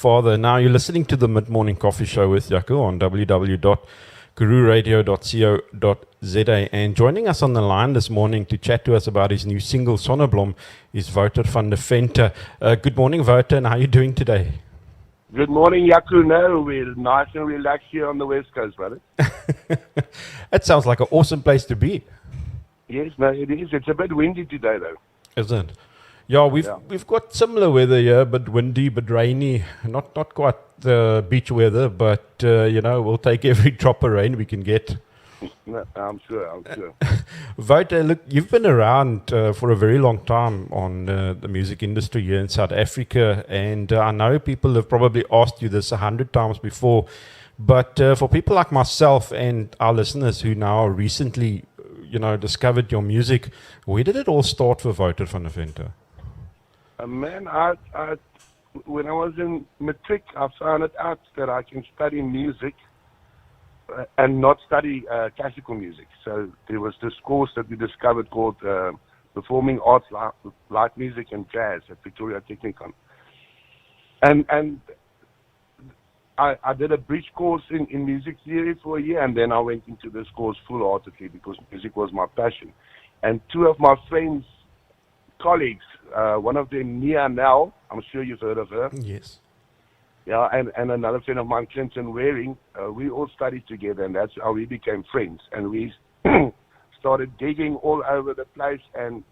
father. Now you're listening to the Mid-Morning Coffee Show with Jaco on www.karoораdio.co.za, and joining us on the line this morning to chat to us about his new single SONNEBLOM is WOUTER VAN DE VENTer. Good morning, WOUTER, and how are you doing today? Good morning, Jaco. No, we're nice and relaxed here on the West Coast, brother. That sounds like an awesome place to be. Yes, no, it is. It's a bit windy today, though. Isn't it? Yeah, we've got similar weather here, but windy, but rainy. Not quite the beach weather, but we'll take every drop of rain we can get. No, I'm sure. WOUTER, look, you've been around for a very long time on the music industry here in South Africa, and I know people have probably asked you this 100 times before, but for people like myself and our listeners who now recently, discovered your music, where did it all start for WOUTER VAN DE VENTer? Man, when I was in matric, I found it out that I can study music and not study classical music. So there was this course that we discovered called Performing Arts, Light Music and Jazz at Pretoria Technikon. And I did a bridge course in music theory for a year, and then I went into this course full-heartedly because music was my passion. And two of my friends, colleagues, one of them, Nia Nell, I'm sure you've heard of her. Yes. Yeah, and another friend of mine, Clinton Waring, we all studied together, and that's how we became friends. And we started gigging all over the place, and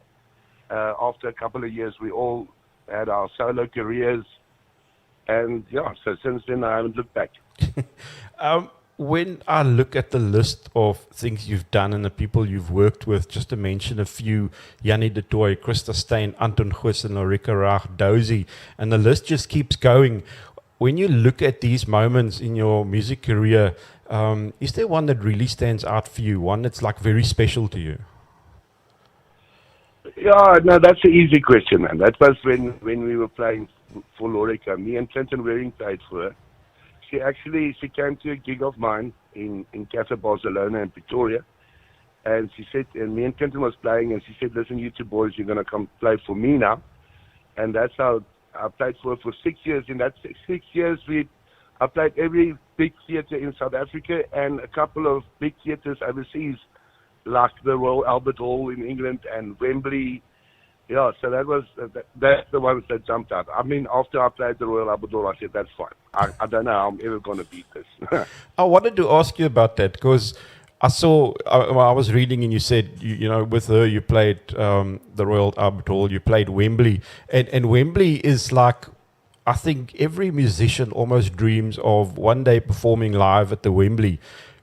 after a couple of years, we all had our solo careers. And yeah, so since then, I haven't looked back. When I look at the list of things you've done and the people you've worked with, just to mention a few, Jannie de Tooy, Christa Steyn, Anton Goosen, Lorika Raag, Dozy, and the list just keeps going. When you look at these moments in your music career, is there one that really stands out for you, one that's like very special to you? Yeah, no, that's an easy question, man. That was when we were playing for Lorika. Me and Clinton Waring played for her. She came to a gig of mine in Casa Barcelona in Pretoria, and she said, and me and Clinton was playing, and she said, listen, you two boys, you're going to come play for me now. And that's how I played for her for 6 years. In that 6 years, I played every big theatre in South Africa and a couple of big theatres overseas, like the Royal Albert Hall in England and Wembley. Yeah, so that's the ones that jumped out. I mean, after I played the Royal Albert Hall, I said, that's fine. I don't know how I'm ever going to beat this. I wanted to ask you about that because I was reading and you said, with her you played the Royal Albert Hall, you played Wembley. And Wembley is like, I think every musician almost dreams of one day performing live at the Wembley.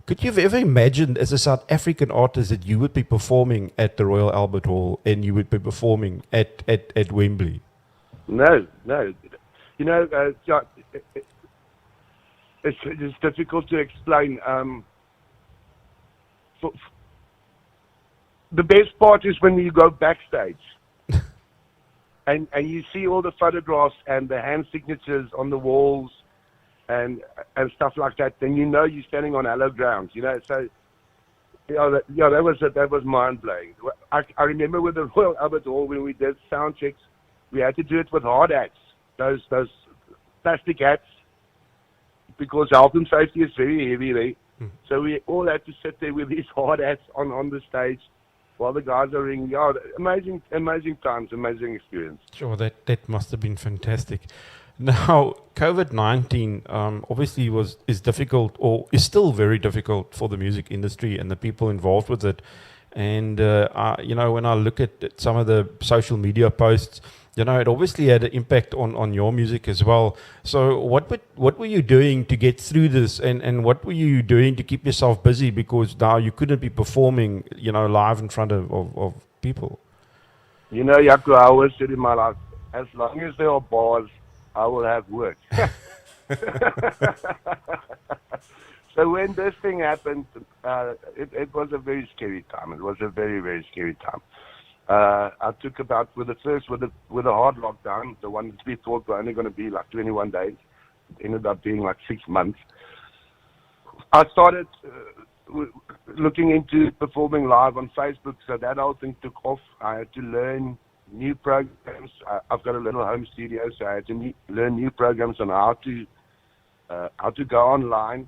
Could you have ever imagined as a South African artist that you would be performing at the Royal Albert Hall and you would be performing at Wembley? No. It's difficult to explain. The best part is when you go backstage and you see all the photographs and the hand signatures on the walls and stuff like that, then you're standing on hallowed ground, So, that was mind blowing. I remember with the Royal Albert Hall when we did sound checks, we had to do it with hard hats, those plastic hats, because health and safety is very heavy there. So we all had to sit there with these hard hats on the stage while the guys are ringing. Yeah, amazing times, amazing experience. Sure, that must have been fantastic. Now, COVID-19 obviously is difficult, or is still very difficult for the music industry and the people involved with it. And when I look at some of the social media posts, it obviously had an impact on your music as well. So what were you doing to get through this, and what were you doing to keep yourself busy, because now you couldn't be performing live in front of people? Jaco, I always said in my life, as long as there are bars, I will have work. So when this thing happened, it was a very scary time. It was a very, very scary time. I took about, with the hard lockdown, the one that we thought were only going to be like 21 days, it ended up being like 6 months. I started looking into performing live on Facebook, so that whole thing took off. I had to learn new programs. I've got a little home studio, so I had to learn new programs on how to go online,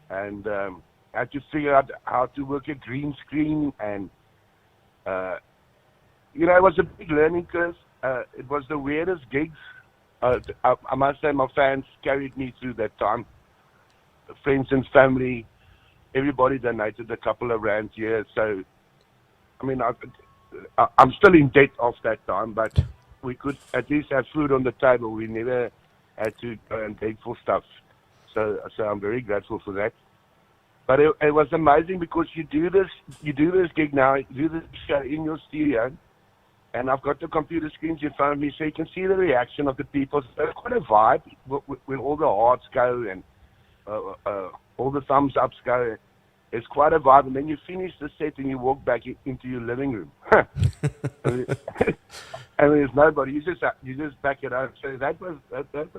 and I had to figure out how to work a green screen, and it was a big learning curve. It was the weirdest gigs. I must say my fans carried me through that time. Friends and family, everybody donated a couple of rands here. So, I mean, I'm still in debt of that time, but we could at least have food on the table. We never had to go and beg for stuff. So I'm very grateful for that. But it was amazing because you do this gig now, you do this show in your studio, and I've got the computer screens in front of me, so you can see the reaction of the people. So it's quite a vibe when all the hearts go and all the thumbs ups go. It's quite a vibe, and then you finish the set and you walk back into your living room, and there's nobody. You just back it up. So that was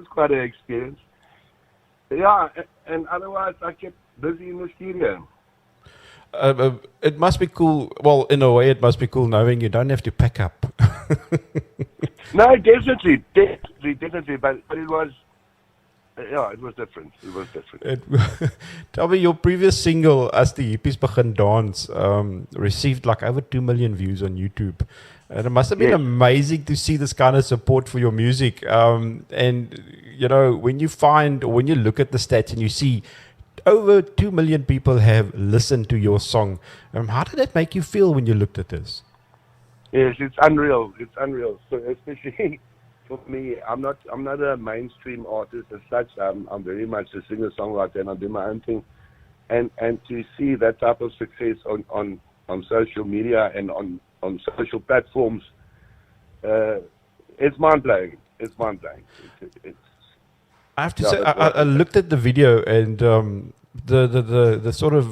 quite an experience. Yeah, and otherwise I kept busy in the studio. It must be cool. Well, in a way, it must be cool knowing you don't have to pack up. No, definitely. But it was, it was different. Tell me, your previous single, As the Hippies Begin Dance, received like over 2 million views on YouTube. And it must have been amazing to see this kind of support for your music. And, when you look at the stats and you see over 2 million people have listened to your song, how did that make you feel when you looked at this? Yes, it's unreal. So especially for me, I'm not a mainstream artist as such. I'm very much a singer-songwriter, and I do my own thing. And to see that type of success on social media and on social platforms, it's mind-blowing. I have to say, I looked at the video, and the sort of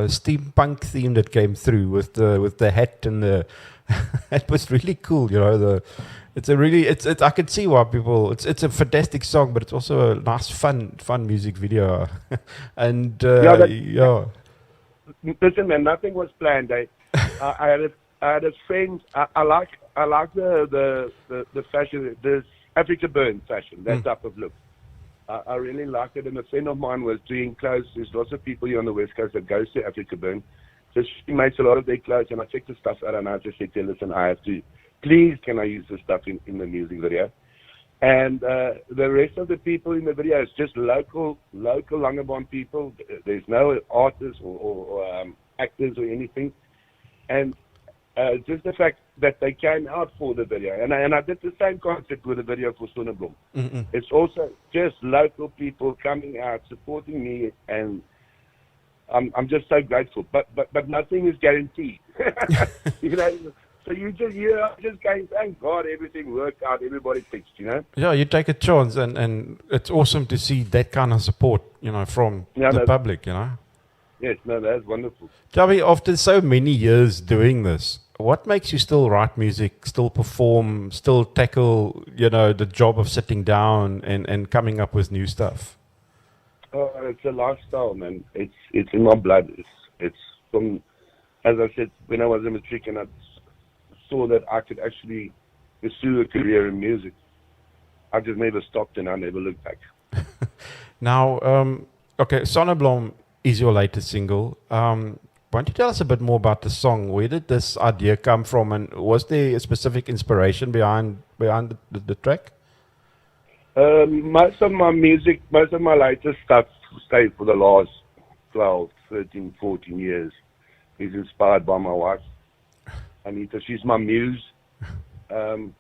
steampunk theme that came through with the hat and it was really cool. I can see why people. It's a fantastic song, but it's also a nice, fun music video. And listen, man, nothing was planned. I had a friend. I like the fashion, this Africa burn fashion, that type of look. I really liked it, and a friend of mine was doing clothes. There's lots of people here on the West Coast that goes to Africa burn. So she makes a lot of their clothes, and I checked the stuff out, and I just said to her, listen, I have to, please, can I use this stuff in the music video? And the rest of the people in the video is just local Langebaan people. There's no artists or actors or anything. And just the fact that they came out for the video. And I did the same concept with the video for SONNEBLOM. Mm-hmm. It's also just local people coming out, supporting me, and I'm just so grateful. But nothing is guaranteed. So you're just going, thank God everything worked out, everybody fixed, Yeah, you take a chance, and it's awesome to see that kind of support, from the public, Yes, no, that's wonderful. Tell me, after so many years doing this, what makes you still write music, still perform, still tackle, the job of sitting down and coming up with new stuff? It's a lifestyle, man. It's in my blood. It's from, as I said, when I was a matric and I saw that I could actually pursue a career in music, I just never stopped and I never looked back. Now, SONNEBLOM is your latest single. Why don't you tell us a bit more about the song? Where did this idea come from, and was there a specific inspiration behind the track? Most of my latest stuff, say for the last 12, 13, 14 years, is inspired by my wife, Anita. She's my muse. And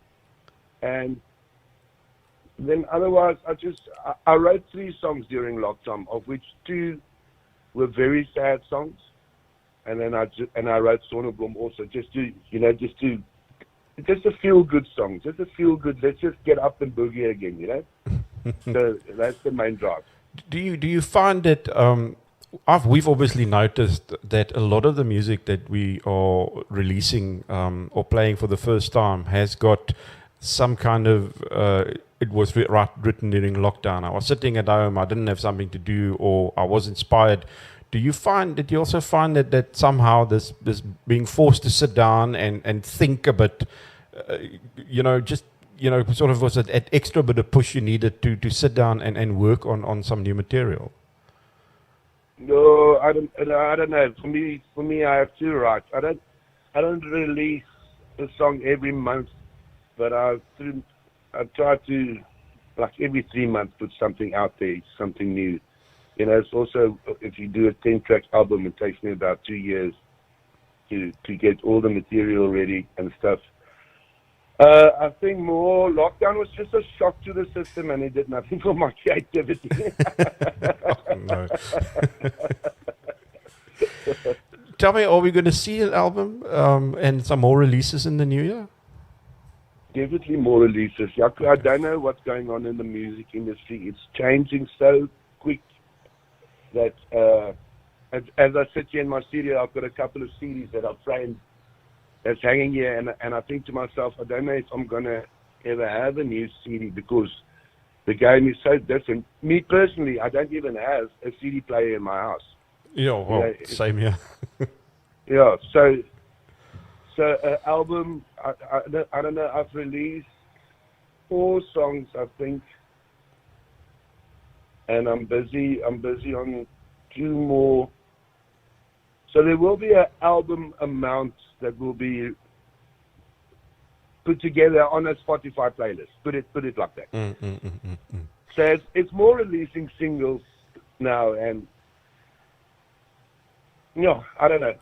then otherwise, I wrote 3 songs during lockdown, of which 2 were very sad songs. And then I wrote SONNEBLOM also, just a feel good song, just a feel good. Let's just get up and boogie again, So that's the main drive. Do you find that we've obviously noticed that a lot of the music that we are releasing or playing for the first time has got some kind of it was written during lockdown. I was sitting at home, I didn't have something to do, or I was inspired. Did you also find that somehow this being forced to sit down and think a bit just sort of was that extra bit of push you needed to sit down and work on some new material? No, I don't know. For me, I have to write. I don't release a song every month, but I try to, like, every 3 months put something out there, something new. It's also, if you do a 10-track album, it takes me about 2 years to get all the material ready and stuff. I think more lockdown was just a shock to the system, and it did nothing for my creativity. Oh, no. Tell me, are we going to see an album and some more releases in the new year? Definitely more releases. Jaco, I don't know what's going on in the music industry. It's changing so quick that, as I sit here in my studio, I've got a couple of CDs that I've framed that's hanging here, and I think to myself, I don't know if I'm going to ever have a new CD because the game is so different. Me personally, I don't even have a CD player in my house. Yeah, well, same here. Yeah, so album, I don't know, I've released 4 songs, I think, and I'm busy on 2 more. So there will be an album amount that will be put together on a Spotify playlist. Put it like that. So it's more releasing singles now, and I don't know.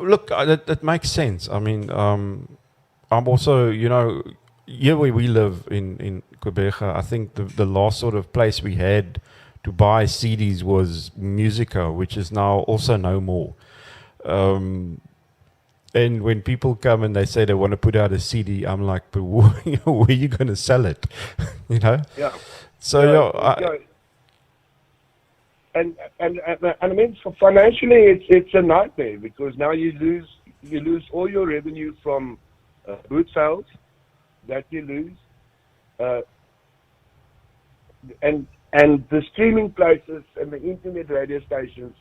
Look, that makes sense. I mean, I'm also, here where we live in Quebec, I think the last sort of place we had to buy CDs was Musica, which is now also no more. And when people come and they say they want to put out a CD, I'm like, but where are you going to sell it? Yeah. So And I mean, financially, it's a nightmare because now you lose all your revenue from boot sales that you lose, and the streaming places and the internet radio stations.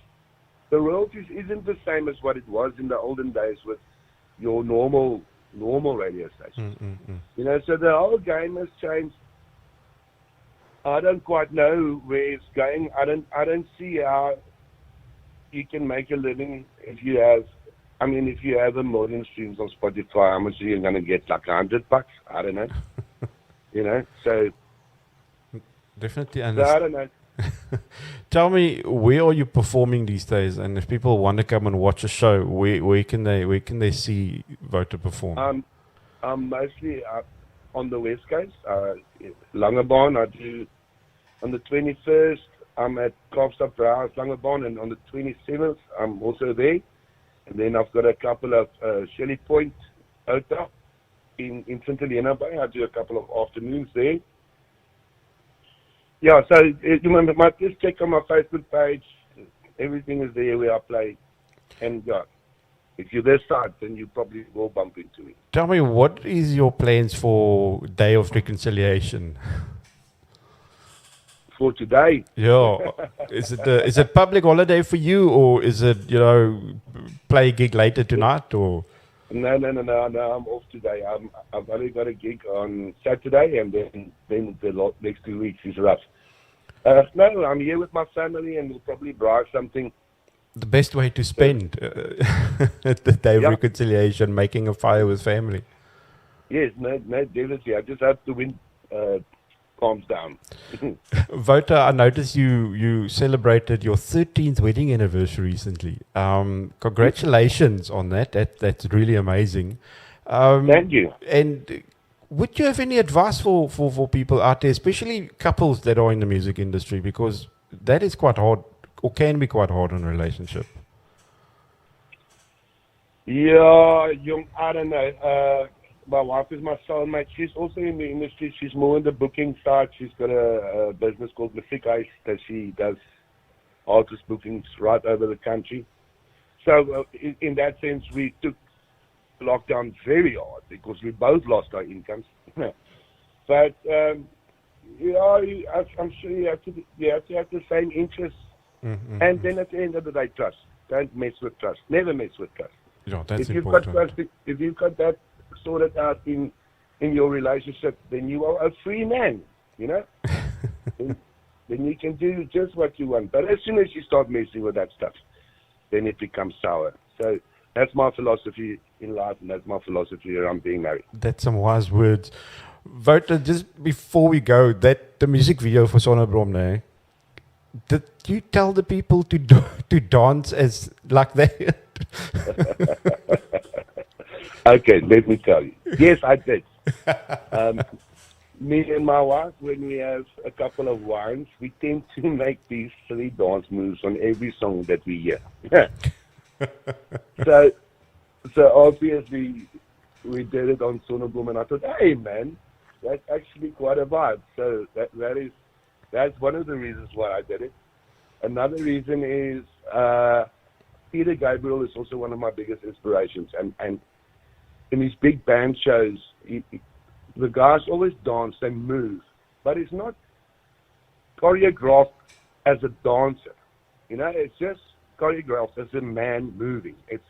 The royalties isn't the same as what it was in the olden days with your normal radio stations. So the whole game has changed. I don't quite know where it's going. I don't see how you can make a living if you have 1 million streams on Spotify. How much are you going to get? Like $100? I don't know. So definitely. So I don't know. Tell me, where are you performing these days? And if people want to come and watch a show, where can they see WOUTER perform? I'm mostly on the West Coast, Langebaan. I do on the 21st. I'm at Kaapstad Brauhaus Langebaan, and on the 27th, I'm also there. And then I've got a couple of Shelley Point Outa in St. Helena Bay. I do a couple of afternoons there. Yeah, so just check on my Facebook page. Everything is there where I play. And if you're this side, then you probably will bump into me. Tell me, what is your plans for Day of Reconciliation? For today? Yeah. Is it public holiday for you, or is it, play a gig later tonight, or? No, I'm off today. I've only got a gig on Saturday, and then the next 2 weeks is rough. No, I'm here with my family, and we'll probably bribe something. The best way to spend the Day of Reconciliation, making a fire with family. Yes, no, definitely. I just hope the wind calms down. WOUTER, I noticed you celebrated your 13th wedding anniversary recently. Congratulations on that. That's really amazing. Thank you. And would you have any advice for people out there, especially couples that are in the music industry, because that is quite hard, or can be quite hard on a relationship? Yeah, I don't know. My wife is my soulmate. She's also in the industry. She's more in the booking side. She's got a business called Music Ice that she does artist bookings right over the country. So in that sense, we took lockdown very hard because we both lost our incomes. But I'm sure you have to have the same interests. And then at the end of the day, trust. Don't mess with trust. Never mess with trust. Yeah, that's If you've got important. if you've got that sorted out in your relationship, then you are a free man. You know, then you can do just what you want. But as soon as you start messing with that stuff, then it becomes sour. So that's my philosophy in life, and that's my philosophy around being married. That's some wise words. Wouter, just before we go, that the music video for SONNEBLOM, né? Did you tell the people to dance as like that? Okay, let me tell you. Yes, I did. Me and my wife, when we have a couple of wines, we tend to make these silly dance moves on every song that we hear. so obviously we did it on SONNEBLOM, and I thought, hey man, that's actually quite a vibe. So that's one of the reasons why I did it. Another reason is Peter Gabriel is also one of my biggest inspirations, and in his big band shows, the guys always dance, they move, but it's not choreographed as a dancer. You know, it's just choreographed as a man moving. It's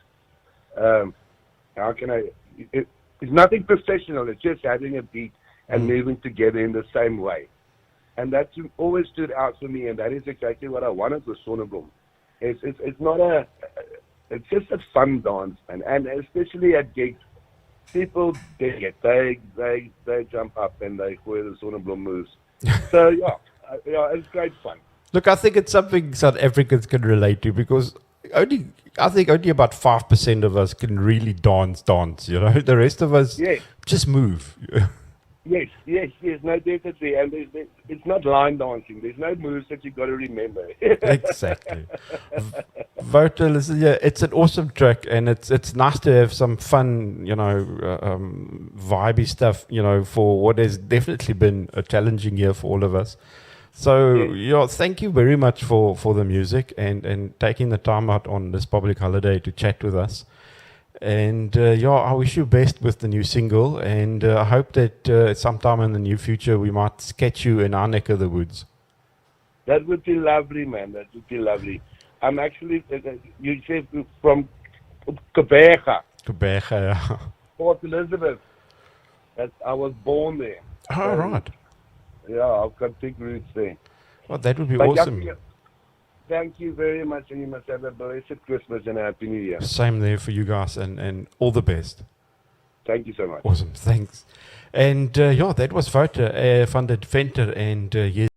it's nothing professional. It's just having a beat and moving together in the same way. And that's always stood out for me, and that is exactly what I wanted with SONNEBLOM. It's not it's just a fun dance, and especially at gigs, people dig it. They jump up and they wear the SONNEBLOM moves. So yeah, it's great fun. Look, I think it's something South Africans can relate to, because I think only about 5% of us can really dance. You know, the rest of us just move. Yes, no, definitely. And it's not line dancing. There's no moves that you've got to remember. Exactly. Wouter, listen, yeah, it's an awesome track, and it's nice to have some fun, you know, vibey stuff, you know, for what has definitely been a challenging year for all of us. So, yeah, thank you very much for the music and taking the time out on this public holiday to chat with us. And I wish you best with the new single, and I hope that sometime in the near future we might sketch you in our neck of the woods. That would be lovely, man. That would be lovely. I'm actually, you said from Quebec, Yeah. Port Elizabeth. I was born there. Oh, right. Yeah, I've got big roots there. Well, that would be But awesome. Thank you very much, and you must have a blessed Christmas and a Happy New Year. Same there for you guys, and all the best. Thank you so much. Awesome, thanks. And that was Wouter van de Venter, and yes.